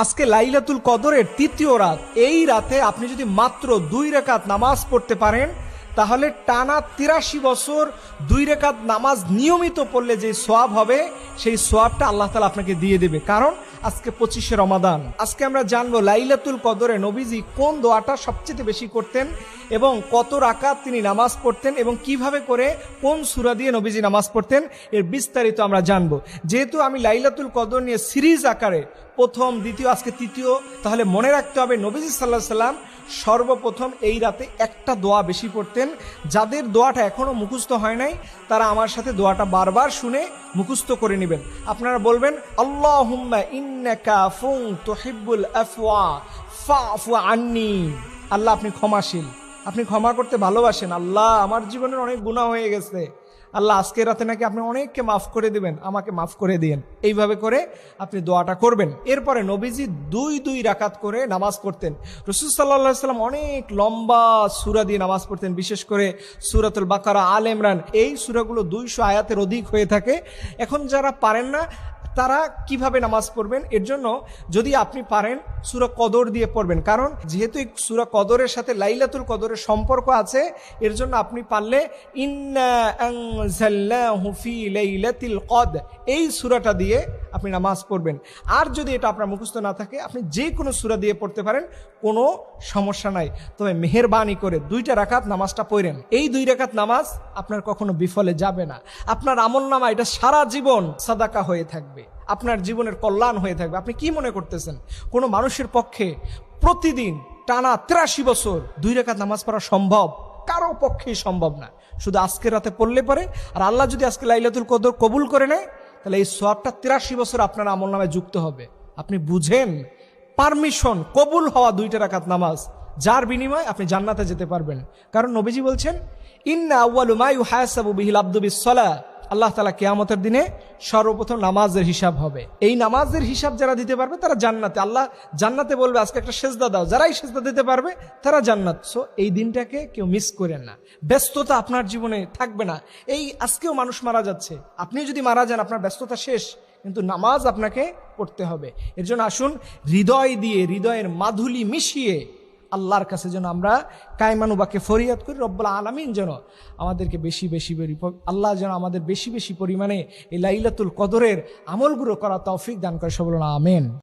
আজকে লাইলাতুল কদরের তৃতীয় রাত। এই রাতে আপনি যদি মাত্র 2 রাকাত নামাজ পড়তে পারেন তাহলে টানা 83 বছর 2 রাকাত নামাজ নিয়মিত পড়লে যে সওয়াব হবে সেই সওয়াবটা আল্লাহ তাআলা আপনাকে দিয়ে দেবে। কারণ আজকে 25শে রমাদান। আজকে আমরা জানবো লাইলাতুল কদরে নবীজি কোন দোয়াটা সবচেয়ে বেশি করতেন এবং কত রাকাত তিনি নামাজ পড়তেন এবং কিভাবে করে কোন সূরা দিয়ে নবীজি নামাজ পড়তেন এর বিস্তারিত আমরা জানবো। যেহেতু আমি লাইলাতুল কদর নিয়ে সিরিজ আকারে প্রথম, দ্বিতীয়, আজকে তৃতীয়, তাহলে মনে রাখতে হবে নবীজি সাল্লাল্লাহু আলাইহি সাল্লাম সর্বপ্রথম এই রাতে একটা দোয়া বেশি পড়তেন। যাদের দোয়াটা এখনো মুখস্থ হয় নাই তারা আমার সাথে দোয়াটা বারবার শুনে মুখস্থ করে নেবেন। আপনারা বলবেন, আল্লাহুম্মা ইন্নাকা আফুন তুহিব্বুল আফওয়া ফাফু আন্নি। আল্লাহ আপনি ক্ষমাশীল, আপনি ক্ষমা করতে ভালোবাসেন। আল্লাহ আমার জীবনের অনেক গুনাহ হয়ে গেছে, আল্লাহ আজকের রাতে নাকি আপনি অনেককে মাফ করে দিবেন, আমাকে মাফ করে দিয়েন। এইভাবে করে আপনি দোয়াটা করবেন। এরপরে নবীজি 2 রাকাত করে নামাজ পড়তেন। রাসূল সাল্লাল্লাহু আলাইহি ওয়াসাল্লাম অনেক লম্বা সূরা দিয়ে নামাজ পড়তেন, বিশেষ করে সূরাতুল বাকারা, আল ইমরান, এই সূরাগুলো 200 আয়াতের অধিক হয়ে থাকে। এখন যারা পারেন না তারা কিভাবে নামাজ পড়বেন, এর জন্য যদি আপনি পারেন সূরা কদর দিয়ে পড়বেন। কারণ যেহেতু এই সূরা কদরের সাথে লাইলাতুল কদরের সম্পর্ক আছে, এর জন্য আপনি পারলে ইন্না আনজালনাহু ফি লাইলাতিল কদর এই সূরাটা দিয়ে আপনি নামাজ পড়বেন। আর যদি এটা আপনার মুখস্থ না থাকে আপনি যে কোনো সূরা দিয়ে পড়তে পারেন, কোনো সমস্যা নাই। তবে মেহেরবানি করে 2 রাকাত নামাজটা পড়েন। এই 2 রাকাত নামাজ আপনার কখনো বিফলে যাবে না। আপনার আমলনামা এটা সারা জীবন সাদাকা হয়ে থাকবে, আপনার জীবনের কল্যাণ হয়ে থাকবে। আপনি কি মনে করতেছেন কোনো মানুষের পক্ষে প্রতিদিন টানা 83 বছর 2 রাকাত নামাজ পড়া সম্ভব? কারো পক্ষেই সম্ভব না। শুধু আজকের রাতে পড়লে পারে। আর আল্লাহ যদি আজকে লাইলাতুল কদর কবুল করে নেয় তাহলে এই সওয়াবটা 83 বছর আপনার আমলনামায় যুক্ত হবে। আপনি বুঝেন, পারমিশন কবুল হওয়া 2 রাকাত নামাজ, যার বিনিময়ে আপনি জান্নাতে যেতে পারবেন। কারণ নবীজি বলছেন, ইন্না আউয়ালু মা ইউহাসাবু বিহিল আবদু বিস-সালাহ, আল্লাহ তাআলা কিয়ামতের দিনে সর্বপ্রথম নামাজের হিসাব হবে। এই নামাজের হিসাব যারা দিতে পারবে তারা জান্নাতে। আল্লাহ জান্নাতে বলবে আজকে একটা সেজদা দাও, যারাই সেজদা দিতে পারবে তারা জান্নাত। সো এই দিনটাকে কেউ মিস করেন না। ব্যস্ততা আপনার জীবনে থাকবে না। এই আজকেও মানুষ মারা যাচ্ছে, আপনি যদি মারা যান আপনার ব্যস্ততা শেষ, কিন্তু নামাজ আপনাকে পড়তে হবে। এর জন্য আসুন হৃদয় দিয়ে, হৃদয়ের মাধুলি মিশিয়ে আল্লাহর কাছে যেন আমরা কায়মানুবাকে ফরিয়াদ করি, রব্বুল আলামিন যেন আমাদেরকে আল্লাহ যেন আমাদের বেশি বেশি পরিমাণে এই লাইলাতুল কদরের আমলগুলো করা তৌফিক দান করে। সবল আমিন।